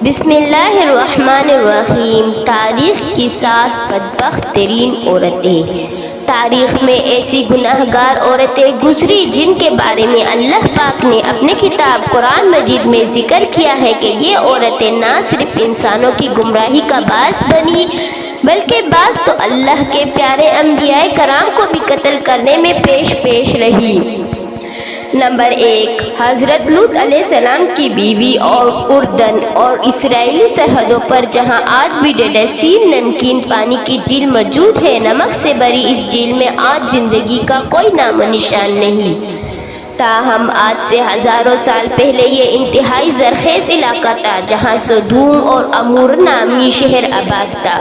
بسم اللہ الرحمن الرحیم۔ تاریخ کی 7 بدبخت ترین عورتیں۔ تاریخ میں ایسی گناہ گار عورتیں گزری جن کے بارے میں اللہ پاک نے اپنے کتاب قرآن مجید میں ذکر کیا ہے کہ یہ عورتیں نہ صرف انسانوں کی گمراہی کا باعث بنی بلکہ بعض تو اللہ کے پیارے انبیاء کرام کو بھی قتل کرنے میں پیش رہی۔ نمبر 1، حضرت لوط علیہ السلام کی بیوی اور اردن اور اسرائیلی سرحدوں پر جہاں آج بھی ڈیڈ سی نمکین پانی کی جھیل موجود ہے، نمک سے بھری اس جھیل میں آج زندگی کا کوئی نام و نشان نہیں۔ تاہم آج سے ہزاروں سال پہلے یہ انتہائی زرخیز علاقہ تھا جہاں سدوم اور عمور نامی شہر آباد تھا۔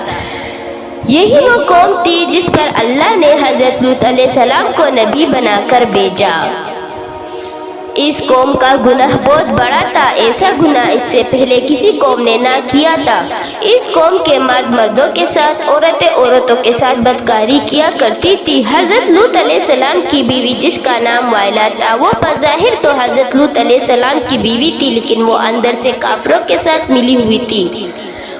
یہی وہ قوم تھی جس پر اللہ نے حضرت لوط علیہ السلام کو نبی بنا کر بھیجا۔ اس قوم کا گناہ بہت بڑا تھا، ایسا گناہ اس سے پہلے کسی قوم نے نہ کیا تھا۔ اس قوم کے مرد مردوں کے ساتھ، عورتیں عورتوں کے ساتھ بدکاری کیا کرتی تھی۔ حضرت لوط علیہ السلام کی بیوی جس کا نام وائلا تھا، وہ بظاہر تو حضرت لوط علیہ السلام کی بیوی تھی لیکن وہ اندر سے کافروں کے ساتھ ملی ہوئی تھی۔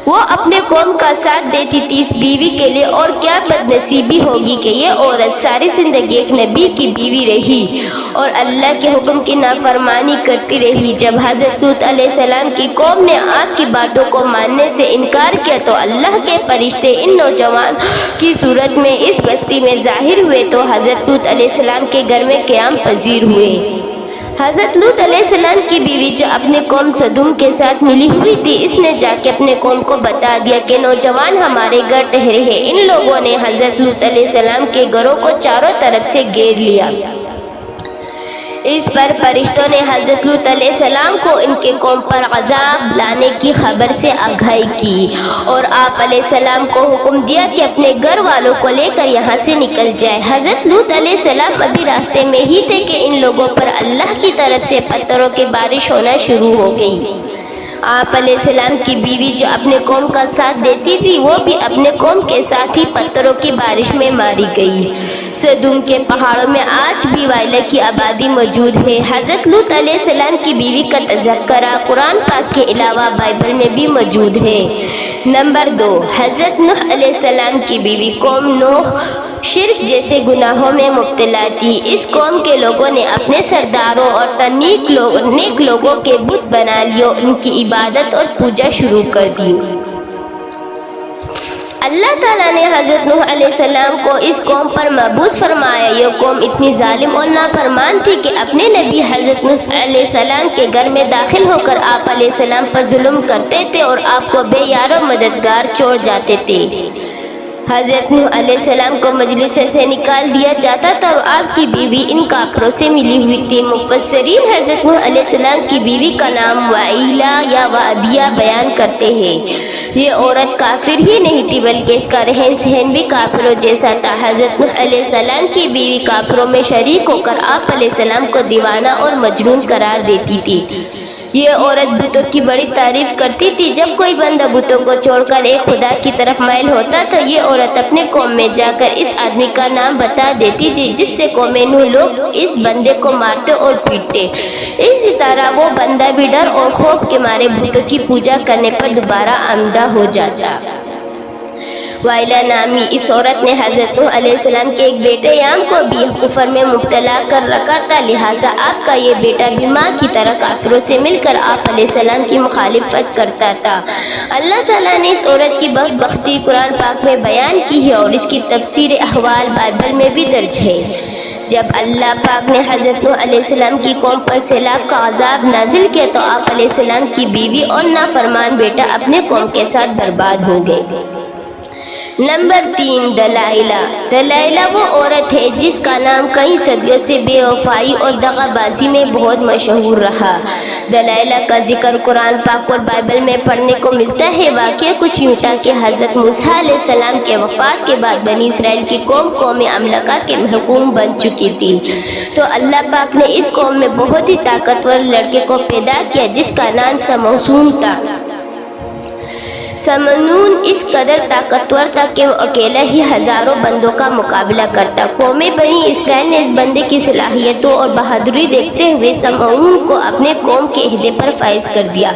وہ اپنے قوم کا ساتھ دیتی تھی۔ اس بیوی کے لیے اور کیا بد نصیبی ہوگی کہ یہ عورت ساری زندگی ایک نبی کی بیوی رہی اور اللہ کے حکم کی نافرمانی کرتی رہی۔ جب حضرت لوط علیہ السلام کی قوم نے آپ کی باتوں کو ماننے سے انکار کیا تو اللہ کے فرشتے ان نوجوان کی صورت میں اس بستی میں ظاہر ہوئے تو حضرت لوط علیہ السلام کے گھر میں قیام پذیر ہوئے۔ حضرت لوط علیہ السلام کی بیوی جو اپنے قوم سدوم کے ساتھ ملی ہوئی تھی، اس نے جا کے اپنے قوم کو بتا دیا کہ نوجوان ہمارے گھر ٹھہرے ہیں۔ ان لوگوں نے حضرت لوط علیہ السلام کے گھروں کو چاروں طرف سے گھیر لیا۔ اس پر فرشتوں نے حضرت لوط علیہ السلام کو ان کے قوم پر عذاب لانے کی خبر سے آگاہی کی اور آپ علیہ السلام کو حکم دیا کہ اپنے گھر والوں کو لے کر یہاں سے نکل جائے۔ حضرت لوط علیہ السلام ابھی راستے میں ہی تھے کہ ان لوگوں پر اللہ کی طرف سے پتھروں کی بارش ہونا شروع ہو گئی۔ آپ علیہ السلام کی بیوی جو اپنے قوم کا ساتھ دیتی تھی، وہ بھی اپنے قوم کے ساتھ ہی پتھروں کی بارش میں ماری گئی۔ سدوم کے پہاڑوں میں آج بھی وائلا کی آبادی موجود ہے۔ حضرت لوط علیہ السلام کی بیوی کا تذکرہ قرآن پاک کے علاوہ بائبل میں بھی موجود ہے۔ نمبر 2، حضرت نوح علیہ السلام کی بیوی۔ قوم نوح شرک جیسے گناہوں میں مبتلا تھی۔ اس قوم کے لوگوں نے اپنے سرداروں اور نیک لوگوں کے بت بنا لیے، ان کی عبادت اور پوجا شروع کر دی۔ اللہ تعالیٰ نے حضرت نوح علیہ السلام کو اس قوم پر مبعوث فرمایا۔ یہ قوم اتنی ظالم اور نافرمان تھی کہ اپنے نبی حضرت نوح علیہ السلام کے گھر میں داخل ہو کر آپ علیہ السلام پر ظلم کرتے تھے اور آپ کو بے یار و مددگار چھوڑ جاتے تھے۔ حضرت نوح علیہ السلام کو مجلس سے نکال دیا جاتا تھا اور آپ کی بیوی ان کافروں سے ملی ہوئی تھی۔ مفسرین حضرت نوح علیہ السلام کی بیوی کا نام وائلا یا وادیہ بیان کرتے ہیں۔ یہ عورت کافر ہی نہیں تھی بلکہ اس کا رہن سہن بھی کافروں جیسا تھا۔ حضرت نوح علیہ السلام کی بیوی کافروں میں شریک ہو کر آپ علیہ السلام کو دیوانہ اور مجنون قرار دیتی تھی۔ یہ عورت بتوں کی بڑی تعریف کرتی تھی۔ جب کوئی بندہ بتوں کو چھوڑ کر ایک خدا کی طرف مائل ہوتا تو یہ عورت اپنے قوم میں جا کر اس آدمی کا نام بتا دیتی تھی، جس سے قوم نوح لوگ اس بندے کو مارتے اور پیٹتے۔ اسی طرح وہ بندہ بھی ڈر اور خوف کے مارے بتوں کی پوجا کرنے پر دوبارہ آمادہ ہو جاتا۔ وائلا نامی اس عورت نے حضرت نوح علیہ السلام کے ایک بیٹے یام کو بھی کفر میں مبتلا کر رکھا تھا، لہٰذا آپ کا یہ بیٹا بھی ماں کی طرح کافروں سے مل کر آپ علیہ السلام کی مخالفت کرتا تھا۔ اللہ تعالیٰ نے اس عورت کی بدبختی قرآن پاک میں بیان کی ہے اور اس کی تفسیر احوال بائبل میں بھی درج ہے۔ جب اللہ پاک نے حضرت نوح علیہ السلام کی قوم پر سیلاب کا عذاب نازل کیا تو آپ علیہ السلام کی بیوی اور نافرمان بیٹا اپنے قوم کے ساتھ برباد ہو گئے۔ نمبر 3، دلائلہ۔ دلائلہ وہ عورت ہے جس کا نام کئی صدیوں سے بے وفائی اور دغا بازی میں بہت مشہور رہا۔ دلائلہ کا ذکر قرآن پاک اور بائبل میں پڑھنے کو ملتا ہے۔ واقعہ کچھ یوں تھا کہ حضرت موسیٰ علیہ السلام کے وفات کے بعد بنی اسرائیل کی قوم املکہ کے محکوم بن چکی تھی، تو اللہ پاک نے اس قوم میں بہت ہی طاقتور لڑکے کو پیدا کیا جس کا نام سموسون تھا۔ سمنون اس قدر طاقتور تھا کہ وہ اکیلا ہی ہزاروں بندوں کا مقابلہ کرتا۔ قوم بنی اسرائیل نے اس بندے کی صلاحیتوں اور بہادری دیکھتے ہوئے سمعون کو اپنے قوم کے عہدے پر فائز کر دیا۔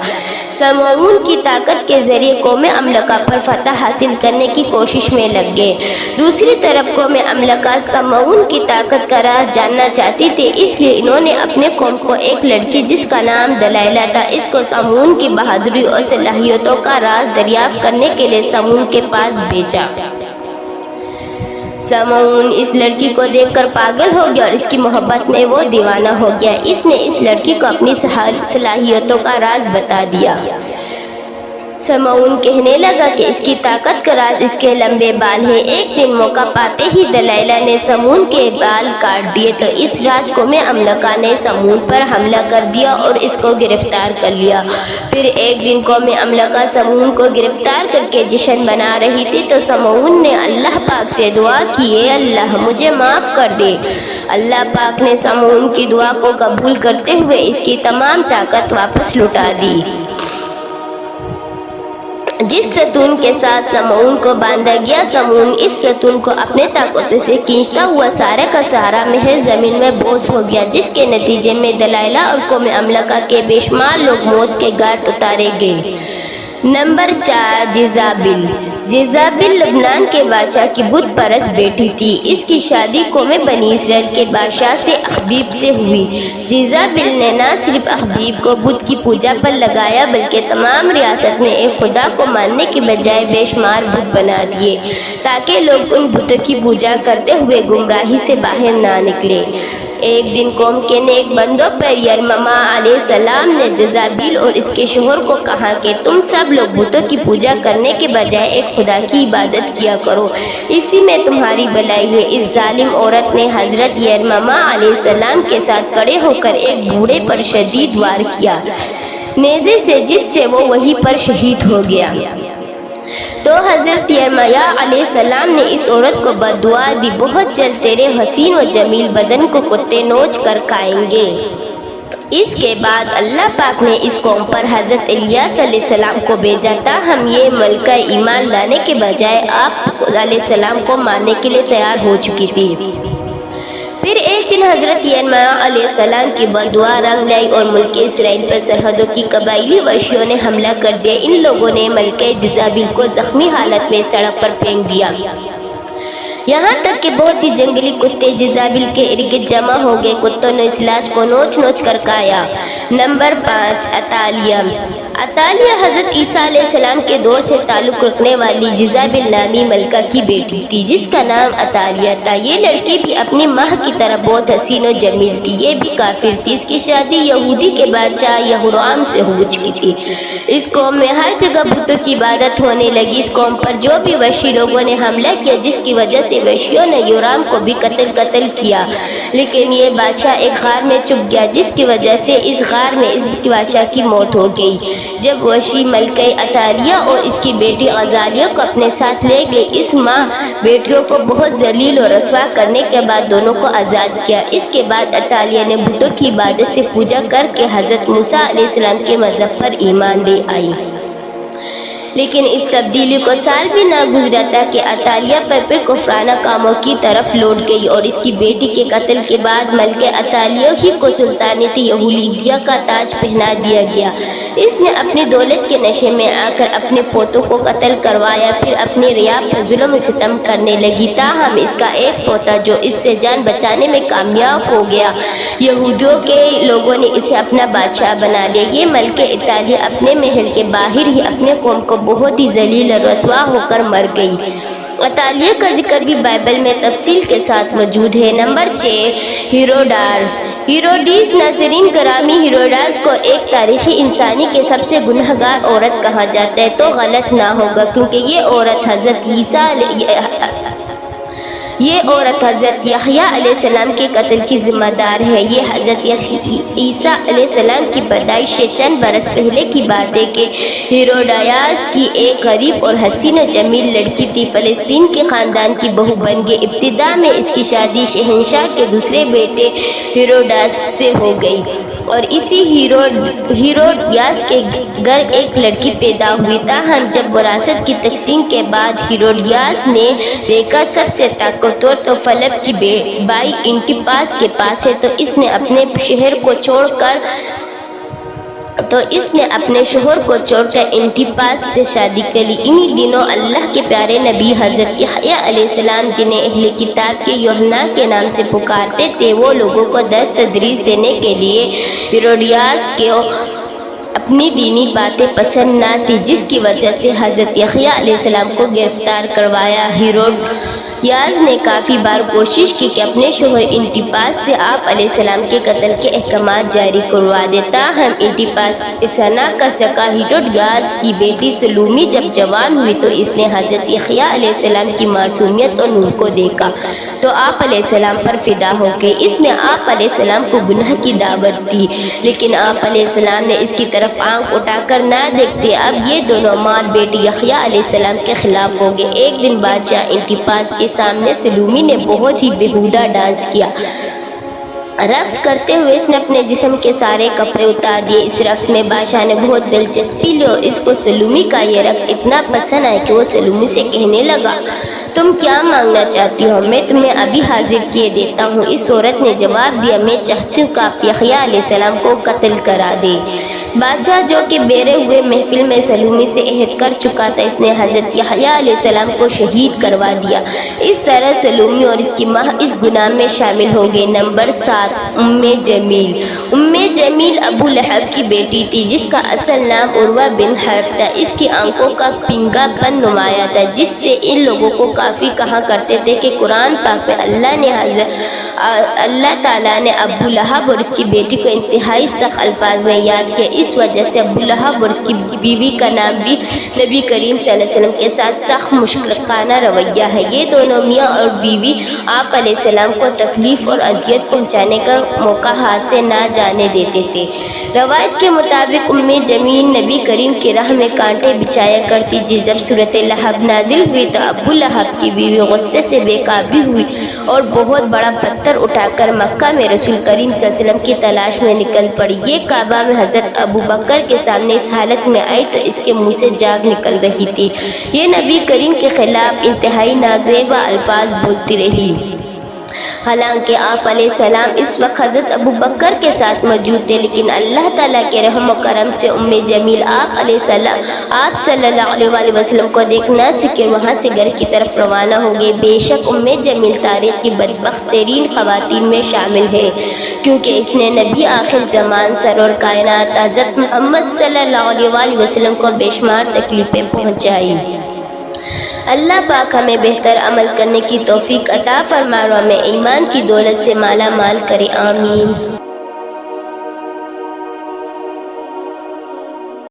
سمعون کی طاقت کے ذریعے قوم عمالقہ پر فتح حاصل کرنے کی کوشش میں لگ گئے۔ دوسری طرف قوم عمالقہ سمعون کی طاقت کا راز جاننا چاہتی تھی، اس لیے انہوں نے اپنے قوم کو ایک لڑکی جس کا نام دلائلہ تھا، اس کو سمعون کی بہادری اور صلاحیتوں کا راز دریافت کرنے کے لیے سمعون کے پاس بھیجا۔ سمعون اس لڑکی کو دیکھ کر پاگل ہو گیا اور اس کی محبت میں وہ دیوانہ ہو گیا۔ اس نے اس لڑکی کو اپنی صلاحیتوں کا راز بتا دیا۔ سمعون کہنے لگا کہ اس کی طاقت کا راز اس کے لمبے بال ہیں۔ ایک دن موقع پاتے ہی دلائلہ نے سمعون کے بال کاٹ دیے تو اس رات قوم عمالقہ نے سمعون پر حملہ کر دیا اور اس کو گرفتار کر لیا۔ پھر ایک دن قوم عمالقہ سمعون کو گرفتار کر کے جشن بنا رہی تھی تو سمعون نے اللہ پاک سے دعا کی، اے اللہ مجھے معاف کر دے۔ اللہ پاک نے سمعون کی دعا کو قبول کرتے ہوئے اس کی تمام طاقت واپس لوٹا دی۔ جس ستون کے ساتھ سمعون کو باندھا گیا، سمعون اس ستون کو اپنے طاقت سے کھینچتا ہوا سارے کا سارا محل زمین میں بوس ہو گیا، جس کے نتیجے میں دلائلہ اور قوم عمالقہ کے بے شمار لوگ موت کے گھاٹ اتارے گئے۔ نمبر 4، جیزابل۔ جیزابل لبنان کے بادشاہ کی بت پرست بیٹی تھی۔ اس کی شادی قوم بنی اسرائیل کے بادشاہ سے اخبیب سے ہوئی۔ جیزابل نے نہ صرف اخبیب کو بت کی پوجا پر لگایا بلکہ تمام ریاست میں ایک خدا کو ماننے کے بجائے بے شمار بت بنا دیے تاکہ لوگ ان بتوں کی پوجا کرتے ہوئے گمراہی سے باہر نہ نکلے۔ ایک دن قوم کے نیک بندوں پر یرمما علیہ السلام نے جیزابل اور اس کے شوہر کو کہا کہ تم سب لوگ بتوں کی پوجا کرنے کے بجائے ایک خدا کی عبادت کیا کرو، اسی میں تمہاری بھلائی ہے۔ اس ظالم عورت نے حضرت یرمما علیہ السلام کے ساتھ کھڑے ہو کر ایک بوڑھے پر شدید وار کیا نیزے سے، جس سے وہ وہیں پر شہید ہو گیا۔ تو حضرت یرمیا علیہ السلام نے اس عورت کو بددعا دی، بہت جلد تیرے حسین و جمیل بدن کو کتے نوچ کر کھائیں گے۔ اس کے بعد اللہ پاک نے اس قوم پر حضرت الیاس علیہ السلام کو بھیجا، تاہم یہ ملکہ ایمان لانے کے بجائے آپ علیہ السلام کو ماننے کے لیے تیار ہو چکی تھی۔ پھر ایک دن حضرت یرمیا علیہ السلام کی بددعا رنگ لائی اور ملک اسرائیل پر سرحدوں کی قبائلی وحشیوں نے حملہ کر دیا۔ ان لوگوں نے ملکہ جیزابل کو زخمی حالت میں سڑک پر پھینک دیا، یہاں تک کہ بہت سی جنگلی کتے جیزابل کے ارد گرد جمع ہو گئے۔ کتوں نے اس لاش کو نوچ نوچ کر کھایا۔ نمبر 5، عطالیہ۔ عطالیہ حضرت عیسیٰ علیہ السلام کے دور سے تعلق رکھنے والی جیزابل نامی ملکہ کی بیٹی تھی جس کا نام عطالیہ تھا۔ یہ لڑکی بھی اپنی ماں کی طرح بہت حسین و جمیل تھی، یہ بھی کافر تھی۔ اس کی شادی یہودی کے بادشاہ یہورام سے ہو چکی تھی۔ اس قوم میں ہر جگہ بتوں کی عبادت ہونے لگی۔ اس قوم پر جو بھی وحشی لوگوں نے حملہ کیا، جس کی وجہ سے وحشیوں نے یورام کو بھی قتل کیا، لیکن یہ بادشاہ ایک غار میں چھپ گیا جس کی وجہ سے اس غار میں اس بادشاہ کی موت ہو گئی۔ جب وحشی ملکہ عطالیہ اور اس کی بیٹی غزالیہ کو اپنے ساتھ لے گئے، اس ماں بیٹیوں کو بہت ذلیل اور رسوا کرنے کے بعد دونوں کو آزاد کیا۔ اس کے بعد عطالیہ نے بتوں کی عبادت سے پوجا کر کے حضرت موسیٰ علیہ السلام کے مذہب پر ایمان لے آئی، لیکن اس تبدیلی کو سال بھی نہ گزرا تھا کہ عطالیہ پر پھر کفرانہ کاموں کی طرف لوٹ گئی اور اس کی بیٹی کے قتل کے بعد ملکہ عطالیہ ہی کو سلطانت یہودیہ کا تاج پہنا دیا گیا۔ اس نے اپنی دولت کے نشے میں آ کر اپنے پوتوں کو قتل کروایا، پھر اپنی رعایا پر ظلم و ستم کرنے لگی، تاہم اس کا ایک پوتا جو اس سے جان بچانے میں کامیاب ہو گیا، یہودیوں کے لوگوں نے اسے اپنا بادشاہ بنا لیا۔ یہ ملکہ عطالیہ اپنے محل کے باہر ہی اپنے قوم کو بہت ہی ذلیل اور رسوا ہو کر مر گئی۔ عطالیہ کا ذکر بھی بائبل میں تفصیل کے ساتھ موجود ہے۔ نمبر 6، ہیروڈاس۔ ہیروڈیس۔ ناظرین گرامی، ہیروڈاس کو ایک تاریخی انسانی کے سب سے گنہگار عورت کہا جاتا ہے تو غلط نہ ہوگا، کیونکہ یہ عورت حضرت یحییٰ علیہ السلام کے قتل کی ذمہ دار ہے۔ یہ حضرت عیسیٰ علیہ السلام کی پیدائش سے چند برس پہلے کی بات ہے کہ ہیروڈیاس کی ایک غریب اور حسین و جمیل لڑکی تھی، فلسطین کے خاندان کی بہو بن گئی۔ ابتدا میں اس کی شادی شہنشاہ کے دوسرے بیٹے ہیروڈاس سے ہو گئی۔ اور اسی ہیروڈیاس کے گھر ایک لڑکی پیدا ہوئی۔ تاہم جب وراثت کی تقسیم کے بعد ہیروڈیاس نے دیکھا سب سے طاقتور تو فلپ کی بھائی انٹیپاس کے پاس ہے، تو اس نے اپنے شوہر کو چھوڑ کر انٹیپاس سے شادی کر لی۔ انہی دنوں اللہ کے پیارے نبی حضرت یحییٰ علیہ السلام، جنہیں اہل کتاب کے یوحنا کے نام سے پکارتے تھے، وہ لوگوں کو درس تدریس دینے کے لیے ہیروڈیاس کو اپنی دینی باتیں پسند نہ تھی، جس کی وجہ سے حضرت یحییٰ علیہ السلام کو گرفتار کروایا۔ ہیروڈیاس نے کافی بار کوشش کی کہ اپنے شوہر انٹیپاس سے آپ علیہ السلام کے قتل کے احکامات جاری کروا دے، تاہم انٹیپاس ایسا نہ کر سکا۔ ہیروڈیاس کی بیٹی سلومی جب جوان ہوئی تو اس نے حضرت یحییٰ علیہ السلام کی معصومیت اور نور کو دیکھا تو آپ علیہ السلام پر فدا ہو گئی۔ اس نے آپ علیہ السلام کو گناہ کی دعوت دی، لیکن آپ علیہ السلام نے اس کی طرف آنکھ اٹھا کر نہ دیکھتے۔ اب یہ دونوں ماں اور بیٹی یحییٰ علیہ السلام کے خلاف ہو گئے۔ ایک دن بادشاہ انٹیپاس کے سامنے سلومی نے بہت ہی بیہودہ ڈانس کیا۔ رقص کرتے ہوئے اس نے اپنے جسم کے سارے کپڑے اتار دیے۔ اس رقص میں بادشاہ نے بہت دلچسپی لی اور اس کو سلومی کا یہ رقص اتنا پسند آیا کہ وہ سلومی سے کہنے لگا، تم کیا مانگنا چاہتی ہو؟ میں تمہیں ابھی حاضر کیے دیتا ہوں۔ اس عورت نے جواب دیا، میں چاہتی ہوں کہ آپ یحییٰ علیہ السلام کو قتل کرا دیں۔ بادشاہ جو کہ بیرے ہوئے محفل میں سلومی سے عہد کر چکا تھا، اس نے حضرت یحییٰ علیہ السلام کو شہید کروا دیا۔ اس طرح سلومی اور اس کی ماں اس گناہ میں شامل ہو گئی۔ نمبر 7، ام جمیل ابو لہب کی بیٹی تھی، جس کا اصل نام عروہ بن حرب تھا۔ اس کی آنکھوں کا پنگا پن نمایاں تھا، جس سے ان لوگوں کو کافی کہا کرتے تھے کہ قرآن پاک میں اللہ تعالیٰ نے ابو لہب اور اس کی بیٹی کو انتہائی سخت الفاظ میں یاد کیا۔ اس وجہ سے ابو لہب اور اس کی بیوی کا نام بھی نبی کریم صلی اللہ علیہ وسلم کے ساتھ سخت مشرکانہ رویہ ہے۔ یہ دونوں میاں اور بیوی آپ علیہ السلام کو تکلیف اور اذیت پہنچانے کا موقع ہاتھ سے نہ جانے دیتے تھے۔ روایت کے مطابق ام جمیل نبی کریم کی راہ میں کانٹے بچھایا کرتی تھی۔ جب سورۃ لہب نازل ہوئی تو ابو لہب کی بیوی غصے سے بے قابو ہوئی اور بہت بڑا پتھر اٹھا کر مکہ میں رسول کریم صلی اللہ علیہ وسلم کی تلاش میں نکل پڑی۔ یہ کعبہ میں حضرت ابو بکر کے سامنے اس حالت میں آئی تو اس کے منہ سے جاگ نکل رہی تھی۔ یہ نبی کریم کے خلاف انتہائی نازیبا الفاظ بولتی رہی۔ حالانکہ آپ علیہ السلام اس وقت حضرت ابو بکر کے ساتھ موجود تھے، لیکن اللہ تعالیٰ کے رحم و کرم سے ام جمیل آپ صلی اللہ علیہ وآلہ وسلم کو دیکھ نہ سکے، وہاں سے گھر کی طرف روانہ ہو گئے۔ بے شک ام جمیل تاریخ کی بدبخت ترین خواتین میں شامل ہے، کیونکہ اس نے نبی آخر زمان سرور کائنات حضرت محمد صلی اللہ علیہ وآلہ وسلم کو بے شمار تکلیفیں پہنچائی۔ اللہ پاک ہمیں بہتر عمل کرنے کی توفیق عطا فرمائے اور ہمیں ایمان کی دولت سے مالا مال کرے، آمین۔